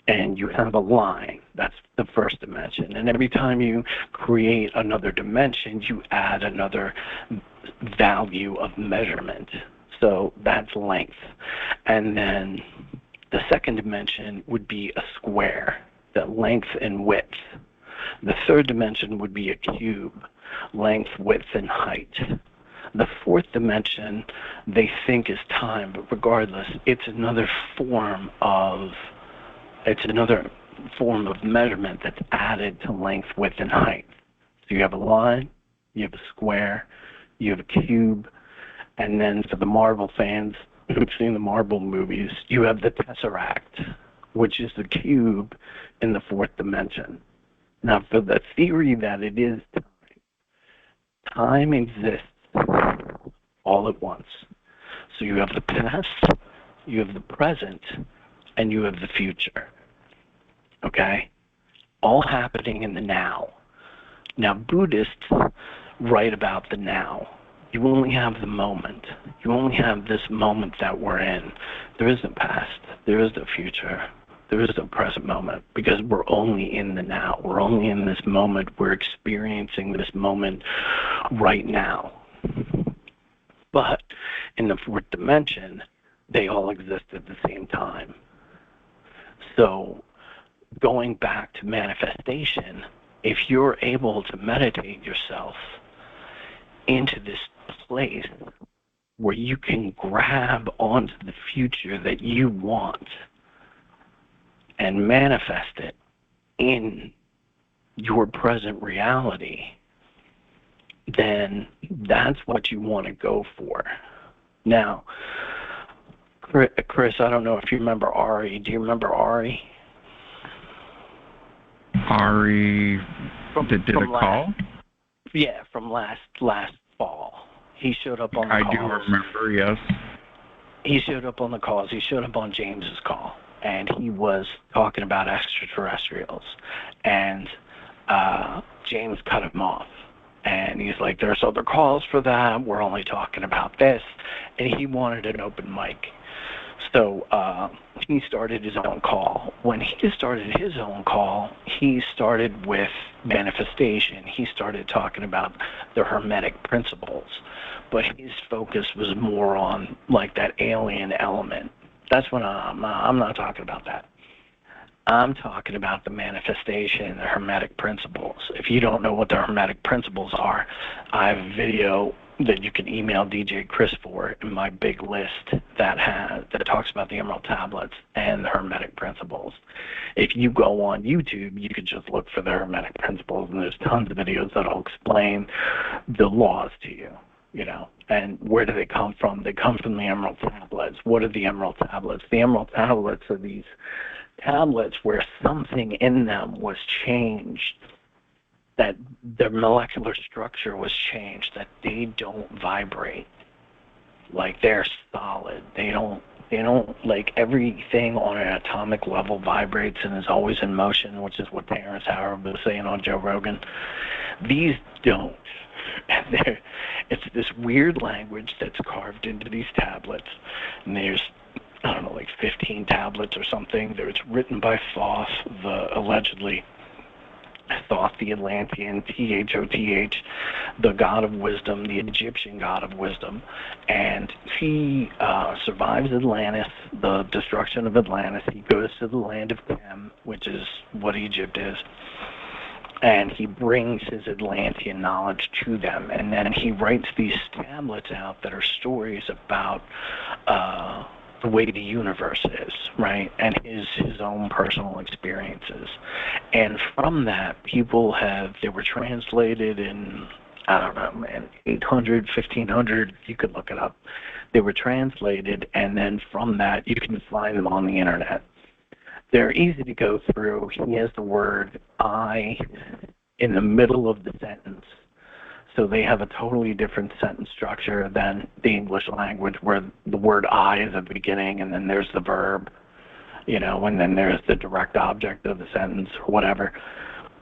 and you have a line. That's the first dimension. And every time you create another dimension, you add another value of measurement. So that's length. And then the second dimension would be a square, the length and width. The third dimension would be a cube, length, width, and height. The fourth dimension they think is time, but regardless, it's another form of measurement that's added to length, width, and height. So you have a line, you have a square, you have a cube, and then for the Marvel fans who've seen the Marvel movies, you have the Tesseract, which is the cube in the fourth dimension. Now, for the theory that it is time exists all at once. So you have the past, you have the present, and you have the future. Okay? All happening in the now. Now, Buddhists write about the now. You only have the moment. You only have this moment that we're in. There is no past. There is no future. There is no present moment, because we're only in the now. We're only in this moment. We're experiencing this moment right now. But in the fourth dimension, they all exist at the same time. So going back to manifestation, if you're able to meditate yourself into this place where you can grab onto the future that you want and manifest it in your present reality, then that's what you want to go for. Now, Chris, I don't know if you remember Ari. Do you remember Ari? Ari that did a call? Yeah, from last fall. He showed up on the calls. I do remember, yes. He showed up on the calls. He showed up on James's call, and he was talking about extraterrestrials. And James cut him off. And he's like, there's other calls for that. We're only talking about this. And he wanted an open mic. So he started his own call. When he started his own call, he started with manifestation. He started talking about the Hermetic principles. But his focus was more on like that alien element. That's what I'm not talking about that. I'm talking about the manifestation, the Hermetic principles. If you don't know what the Hermetic principles are, I have a video that you can email DJ Chris for in my big list that talks about the Emerald Tablets and the Hermetic principles. If you go on YouTube, you could just look for the Hermetic principles, and there's tons of videos that'll explain the laws to you, you know. And where do they come from? They come from the Emerald Tablets. What are the Emerald Tablets? The Emerald Tablets are these tablets where something in them was changed that their molecular structure was changed, that they don't vibrate. Like, they're solid. They don't, like, everything on an atomic level vibrates and is always in motion, which is what Terrence Howard was saying on Joe Rogan. These don't. And it's this weird language that's carved into these tablets. And there's, I don't know, like 15 tablets or something. It's written by Thoth, allegedly Thoth the Atlantean, Thoth, the god of wisdom, the Egyptian god of wisdom. And he survives Atlantis, the destruction of Atlantis. He goes to the land of Tem, which is what Egypt is. And he brings his Atlantean knowledge to them. And then he writes these tablets out that are stories about the way the universe is, right? And his own personal experiences. And from that, they were translated in, I don't know, man, 800, 1500, you could look it up. They were translated, and then from that, you can find them on the internet. They're easy to go through. He has the word I in the middle of the sentence. So they have a totally different sentence structure than the English language, where the word I is at the beginning, and then there's the verb, and then there's the direct object of the sentence, or whatever.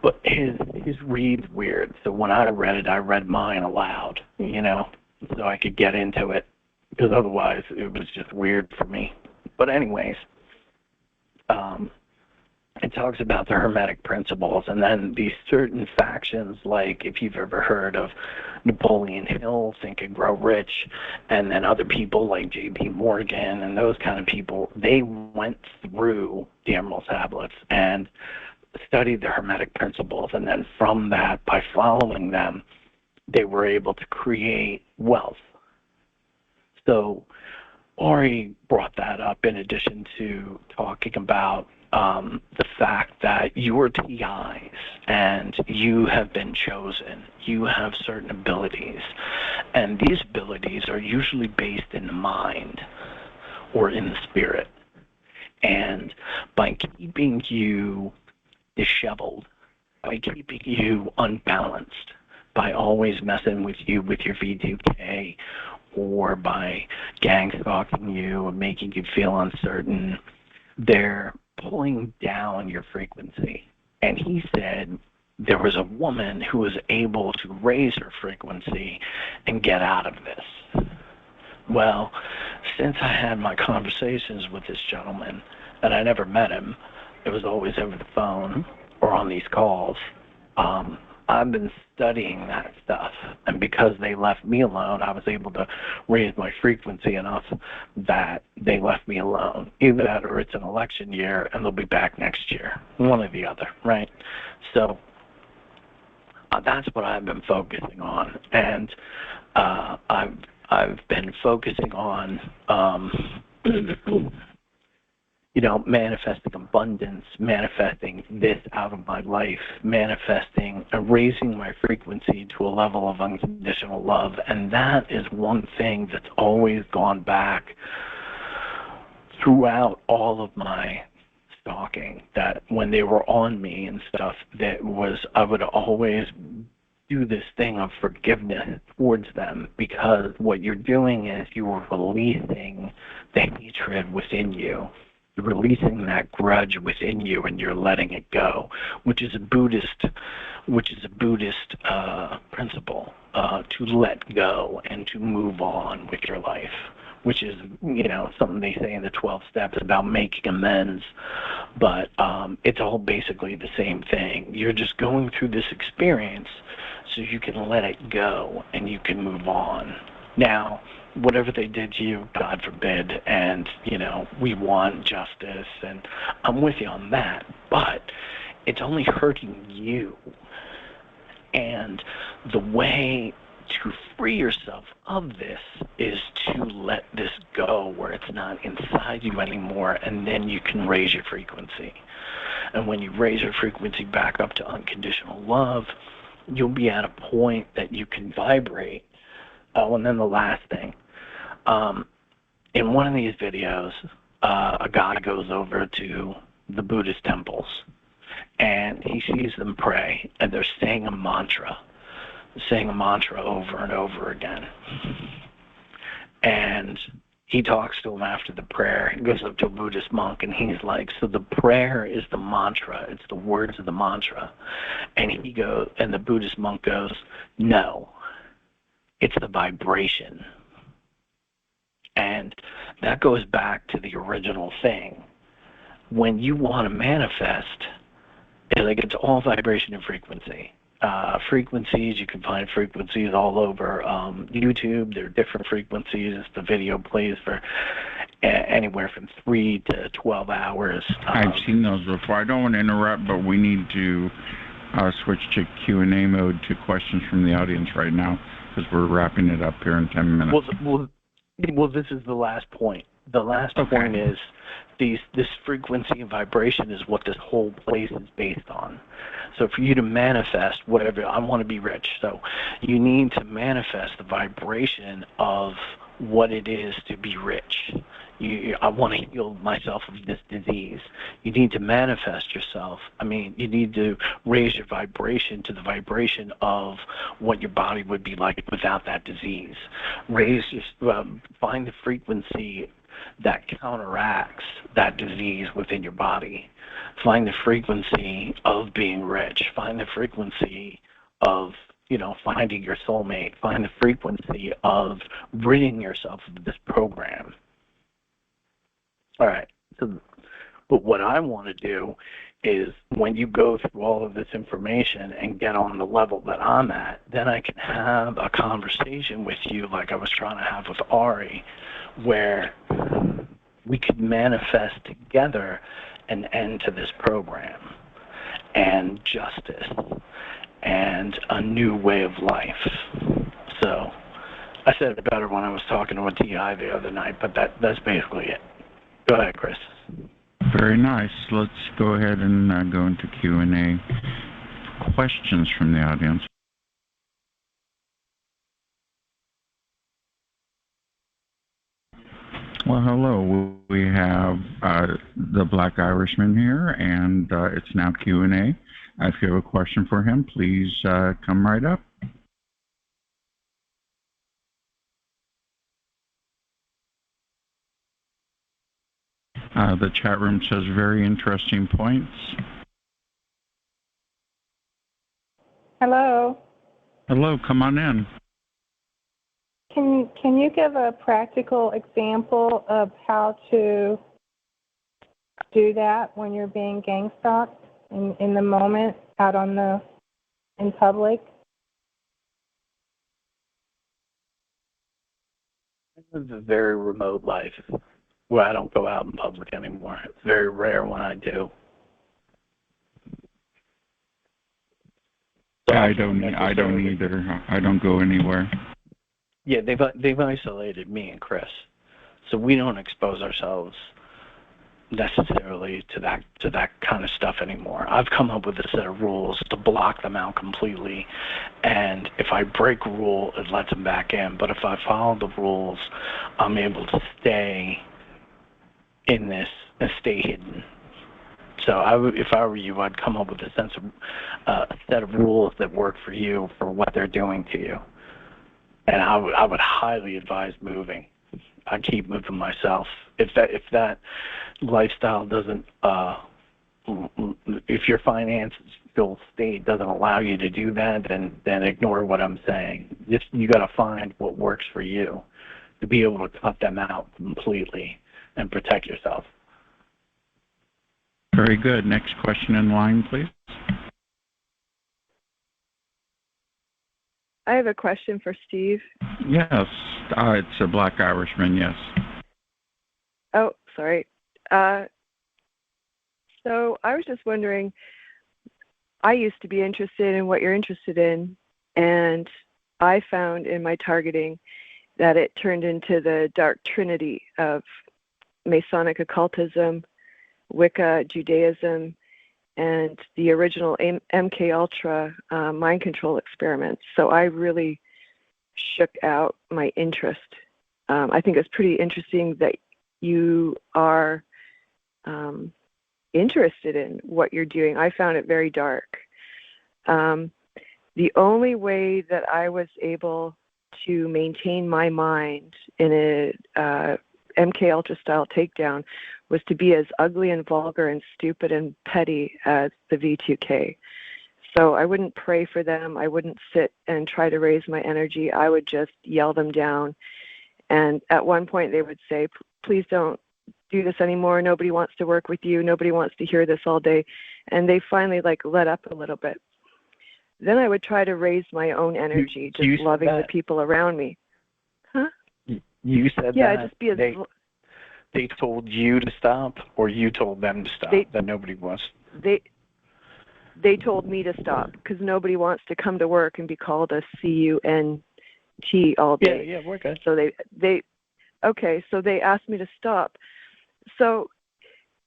But his read's weird. So when I read mine aloud, so I could get into it, because otherwise it was just weird for me. But anyways, it talks about the Hermetic principles, and then these certain factions, like if you've ever heard of Napoleon Hill, Think and Grow Rich, and then other people like J.P. Morgan and those kind of people, they went through the Emerald Tablets and studied the Hermetic principles, and then from that, by following them, they were able to create wealth. So Ari brought that up in addition to talking about the fact that you're TIs and you have been chosen. You have certain abilities, and these abilities are usually based in the mind or in the spirit. And by keeping you disheveled, by keeping you unbalanced, by always messing with you with your V2K, or by gang stalking you and making you feel uncertain, they're pulling down your frequency. And he said there was a woman who was able to raise her frequency and get out of this. Well, since I had my conversations with this gentleman, and I never met him, it was always over the phone or on these calls, I've been studying that stuff, and because they left me alone, I was able to raise my frequency enough that they left me alone. Either that or it's an election year and they'll be back next year, one or the other, right? So that's what I've been focusing on, and I've been focusing on manifesting abundance, manifesting this out of my life, manifesting and raising my frequency to a level of unconditional love. And that is one thing that's always gone back throughout all of my stalking, that when they were on me and stuff, I would always do this thing of forgiveness towards them, because what you're doing is you are releasing the hatred within you. You're releasing that grudge within you, and you're letting it go, which is a Buddhist principle, to let go and to move on with your life, which is something they say in the 12 steps about making amends. But it's all basically the same thing. You're just going through this experience so you can let it go and you can move on. Now, whatever they did to you, God forbid, and, we want justice, and I'm with you on that, but it's only hurting you. And the way to free yourself of this is to let this go where it's not inside you anymore, and then you can raise your frequency. And when you raise your frequency back up to unconditional love, you'll be at a point that you can vibrate. Oh, and then the last thing. In one of these videos, a guy goes over to the Buddhist temples, and he sees them pray, and they're saying a mantra over and over again. And he talks to him after the prayer. He goes up to a Buddhist monk, and he's like, so the prayer is the mantra. It's the words of the mantra. And the Buddhist monk goes, no, it's the vibration. And that goes back to the original thing. When you want to manifest, it's all vibration and frequency. Frequencies, you can find frequencies all over YouTube. There are different frequencies. The video plays for anywhere from 3 to 12 hours. I've seen those before. I don't want to interrupt, but we need to switch to Q&A mode to questions from the audience right now, because we're wrapping it up here in 10 minutes. Well, this is the last point. The last point is this frequency and vibration is what this whole place is based on. So for you to manifest whatever, I want to be rich. So you need to manifest the vibration of what it is to be rich. I want to heal myself of this disease. You need to manifest yourself. I mean, you need to raise your vibration to the vibration of what your body would be like without that disease. Find the frequency that counteracts that disease within your body. Find the frequency of being rich. Find the frequency of finding your soulmate. Find the frequency of ridding yourself of this program. All right. But what I want to do is when you go through all of this information and get on the level that I'm at, then I can have a conversation with you like I was trying to have with Ari, where we could manifest together an end to this program and justice and a new way of life. So I said it better when I was talking to a TI the other night, but that's basically it. Go ahead, Chris. Very nice. Let's go ahead and go into Q&A. Questions from the audience. Well, hello. We have the Black Irishman here, and it's now Q&A. If you have a question for him, please come right up. The chat room says very interesting points. Hello. Hello, come on in. Can you give a practical example of how to do that when you're being gang stalked in the moment out in public? This is a very remote life where I don't go out in public anymore. It's very rare when I do. So I don't either. I don't go anywhere. Yeah, they've isolated me and Chris, so we don't expose ourselves necessarily to that kind of stuff anymore. I've come up with a set of rules to block them out completely, and if I break a rule, it lets them back in. But if I follow the rules, I'm able to stay in this and stay hidden. So if I were you, I'd come up with a set of rules that work for you for what they're doing to you. And I would highly advise moving. I keep moving myself. If that lifestyle doesn't, if your financial state doesn't allow you to do that, then ignore what I'm saying. You got to find what works for you to be able to cut them out completely and protect yourself. Very good. Next question in line, please. I have a question for Steve. Yes, it's a Black Irishman, yes. Oh, sorry. So I was just wondering, I used to be interested in what you're interested in, and I found in my targeting that it turned into the dark trinity of Masonic occultism, Wicca, Judaism, and the original MK Ultra mind control experiments. So I really shook out my interest. I think it's pretty interesting that you are interested in what you're doing. I found it very dark. The only way that I was able to maintain my mind in a MK Ultra style takedown was to be as ugly and vulgar and stupid and petty as the V2K. So I wouldn't pray for them. I wouldn't sit and try to raise my energy. I would just yell them down. And at one point they would say, please don't do this anymore. Nobody wants to work with you. Nobody wants to hear this all day. And they finally let up a little bit. Then I would try to raise my own energy, just loving the people around me. Huh? You said yeah, that? Just be as they told you to stop, or you told them to stop, that nobody was? They told me to stop because nobody wants to come to work and be called a CUNT all day. Yeah, we're good. So so they asked me to stop. So,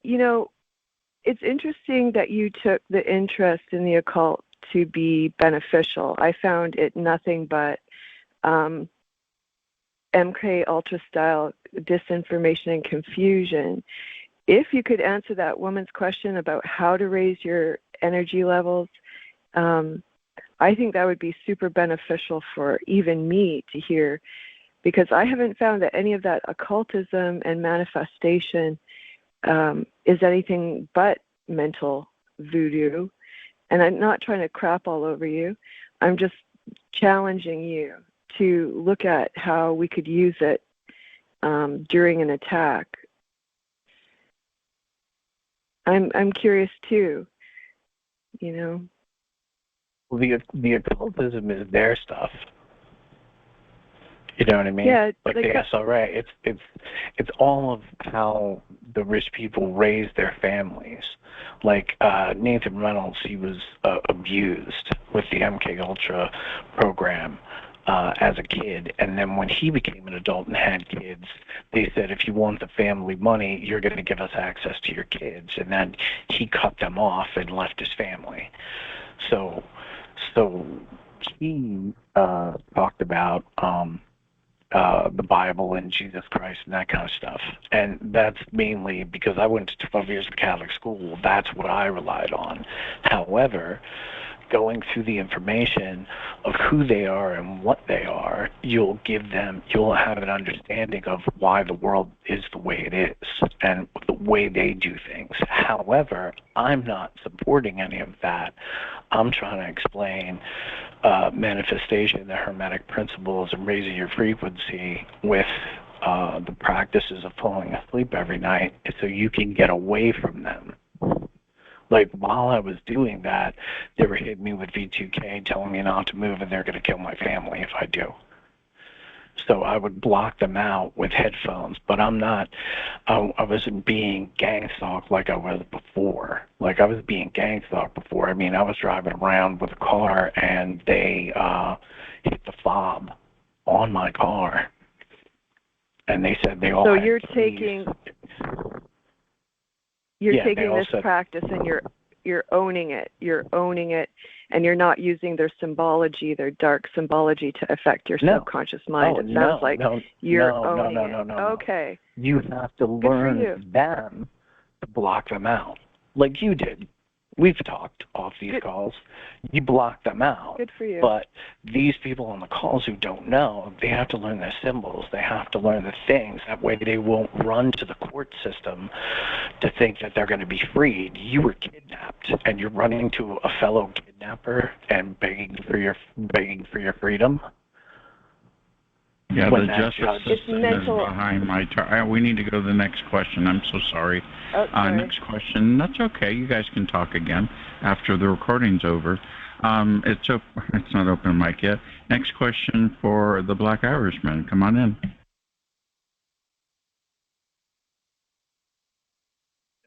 it's interesting that you took the interest in the occult to be beneficial. I found it nothing but MK Ultra style disinformation and confusion. If you could answer that woman's question about how to raise your energy levels, I think that would be super beneficial for even me to hear, because I haven't found that any of that occultism and manifestation is anything but mental voodoo. And I'm not trying to crap all over you. I'm just challenging you to look at how we could use it during an attack. I'm curious too, Well, the occultism is their stuff. You know what I mean? Yeah, like the SRA. It's all of how the rich people raise their families. Like Nathan Reynolds, he was abused with the MK Ultra program as a kid, and then when he became an adult and had kids, they said, if you want the family money, you're going to give us access to your kids, and then he cut them off and left his family. So he talked about the Bible and Jesus Christ and that kind of stuff. And that's mainly because I went to 12 years of Catholic school. That's what I relied on. However, going through the information of who they are and what they are, you'll have an understanding of why the world is the way it is and the way they do things. However, I'm not supporting any of that. I'm trying to explain manifestation, the Hermetic principles, and raising your frequency with the practices of falling asleep every night so you can get away from them. Like, while I was doing that, they were hitting me with V2K, telling me not to move, and they're going to kill my family if I do. So I would block them out with headphones, but I wasn't being gang stalked like I was before. Like, I was being gang stalked before. I mean, I was driving around with a car, and they hit the fob on my car, and they said they all had you're keys. taking this practice and you're owning it. You're owning it, and you're not using their symbology, their dark symbology, to affect your subconscious mind. It sounds like you're owning it. No. Okay. You have to learn them to block them out, like you did. We've talked off these calls. You block them out. Good for you. But these people on the calls who don't know, they have to learn their symbols. They have to learn the things. That way they won't run to the court system to think that they're going to be freed. You were kidnapped, and you're running to a fellow kidnapper and begging for your freedom. Yeah, the justice system is behind my we need to go to the next question. I'm so sorry. Next question. That's okay. You guys can talk again after the recording's over. It's not open mic yet. Next question for the Black Irishman. Come on in.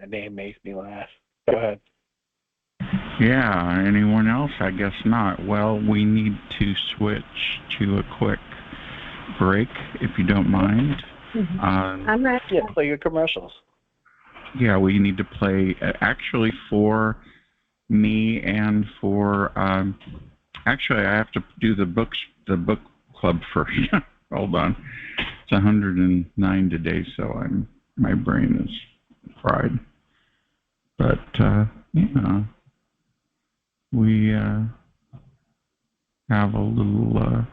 That name makes me laugh. Go ahead. Yeah, anyone else? I guess not. Well, we need to switch to a quick break, if you don't mind. I'm ready. Yeah, play your commercials. Yeah, we need to play actually for me and for actually I have to do the book club first. Hold on. It's 109 today, so my brain is fried. But, yeah, we have a little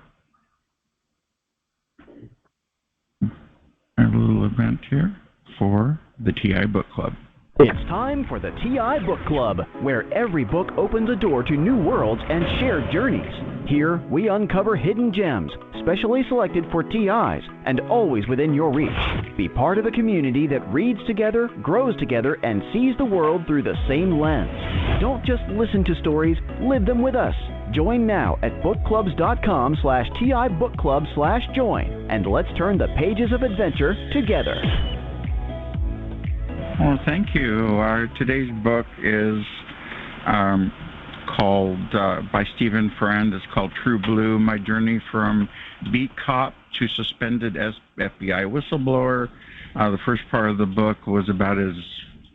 event here for the TI Book Club. It's time for the TI Book Club, where every book opens a door to new worlds and shared journeys. Here, we uncover hidden gems, specially selected for TIs, and always within your reach. Be part of a community that reads together, grows together, and sees the world through the same lens. Don't just listen to stories, live them with us. Join now at bookclubs.com/TIBookClub/join, and let's turn the pages of adventure together. Well, thank you. Today's book is called, by Stephen Friend, it's called True Blue, My Journey from Beat Cop to Suspended FBI Whistleblower. The first part of the book was about his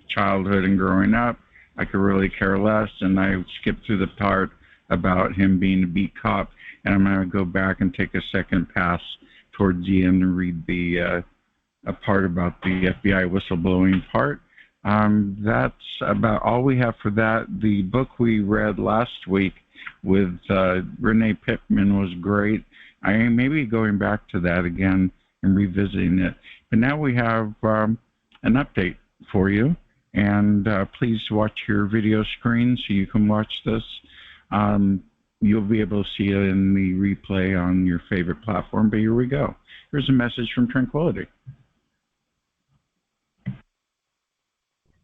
childhood and growing up. I could really care less, and I skipped through the part about him being a beat cop, and I'm going to go back and take a second pass towards the end and read the a part about the FBI whistleblowing part. That's about all we have for that. The book we read last week with Renee Pittman was great. I may be going back to that again and revisiting it. But now we have an update for you, and please watch your video screen so you can watch this. You'll be able to see it in the replay on your favorite platform, but here we go. Here's a message from Tranquility.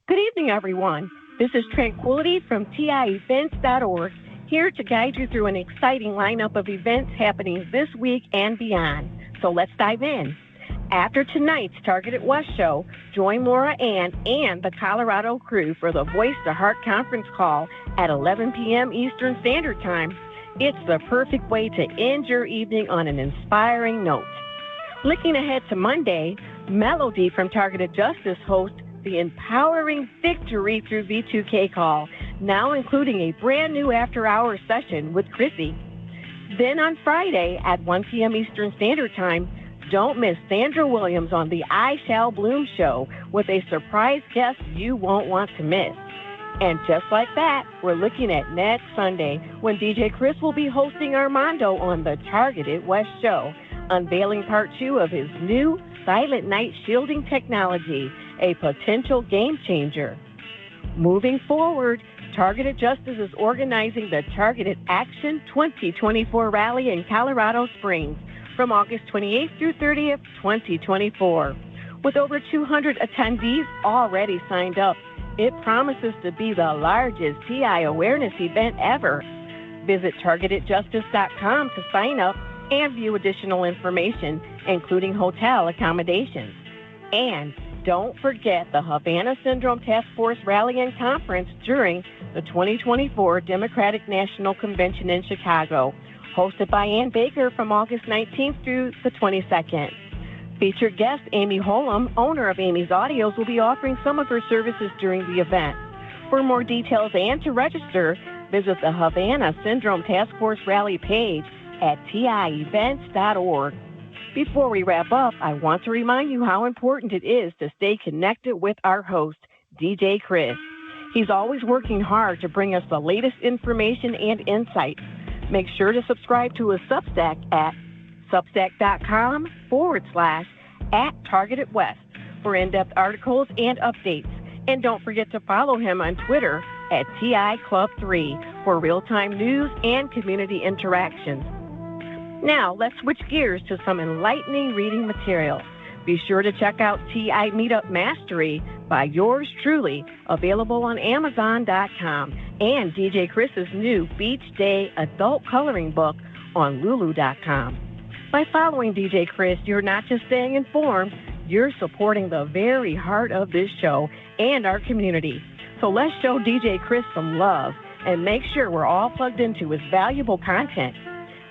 Good evening, everyone. This is Tranquility from TIEvents.org, here to guide you through an exciting lineup of events happening this week and beyond. So let's dive in. After tonight's Targeted West show, join Laura Ann and the Colorado crew for the Voice to Heart conference call at 11 p.m. Eastern Standard Time. It's the perfect way to end your evening on an inspiring note. Looking ahead to Monday, Melody from Targeted Justice hosts the Empowering Victory Through V2K call, now including a brand new after-hours session with Chrissy. Then on Friday at 1 p.m. Eastern Standard Time, don't miss Sandra Williams on the I Shall Bloom show with a surprise guest you won't want to miss. And just like that, we're looking at next Sunday when DJ Chris will be hosting Armando on the Targeted West show, unveiling part 2 of his new Silent Night shielding technology, a potential game changer. Moving forward, Targeted Justice is organizing the Targeted Action 2024 rally in Colorado Springs from August 28th through 30th, 2024. With over 200 attendees already signed up, it promises to be the largest TI awareness event ever. Visit TargetedJustice.com to sign up and view additional information, including hotel accommodations. And don't forget the Havana Syndrome Task Force Rally and Conference during the 2024 Democratic National Convention in Chicago, hosted by Ann Baker from August 19th through the 22nd. Featured guest Amy Holm, owner of Amy's Audios, will be offering some of her services during the event. For more details and to register, visit the Havana Syndrome Task Force Rally page at TIEvents.org. Before we wrap up, I want to remind you how important it is to stay connected with our host, DJ Chris. He's always working hard to bring us the latest information and insights. Make sure to subscribe to his Substack at substack.com/@TargetedWest for in-depth articles and updates. And don't forget to follow him on Twitter at TI Club 3 for real-time news and community interactions. Now, let's switch gears to some enlightening reading material. Be sure to check out TI Meetup Mastery by yours truly, available on Amazon.com, and DJ Chris's new Beach Day adult coloring book on Lulu.com. By following DJ Chris, you're not just staying informed, you're supporting the very heart of this show and our community. So let's show DJ Chris some love and make sure we're all plugged into his valuable content.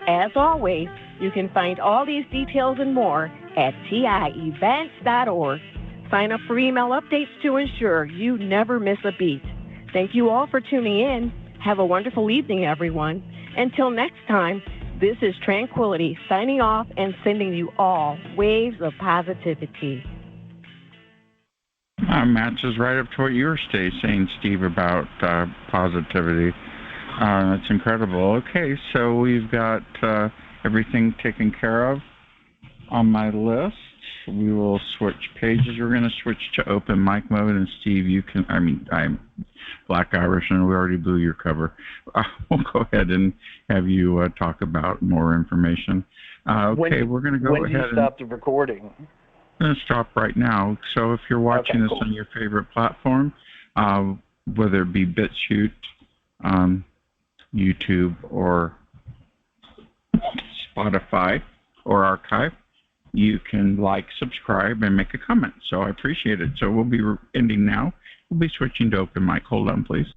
As always, you can find all these details and more at TIEvents.org. Sign up for email updates to ensure you never miss a beat. Thank you all for tuning in. Have a wonderful evening, everyone. Until next time, this is Tranquility signing off and sending you all waves of positivity. Matches right up to what you were saying, Steve, about positivity. That's incredible. Okay, so we've got everything taken care of on my list. We will switch pages. We're going to switch to open mic mode, and Steve, you can, I'm Black Irish, and we already blew your cover. We'll go ahead and have you talk about more information. Okay, we're going to go ahead. When do you stop the recording? I'm going to stop right now. So if you're watching this on your favorite platform, whether it be BitChute, YouTube, or Spotify, or Archive, you can like, subscribe, and make a comment. So I appreciate it. So we'll be ending now. We'll be switching to open mic. Hold on, please.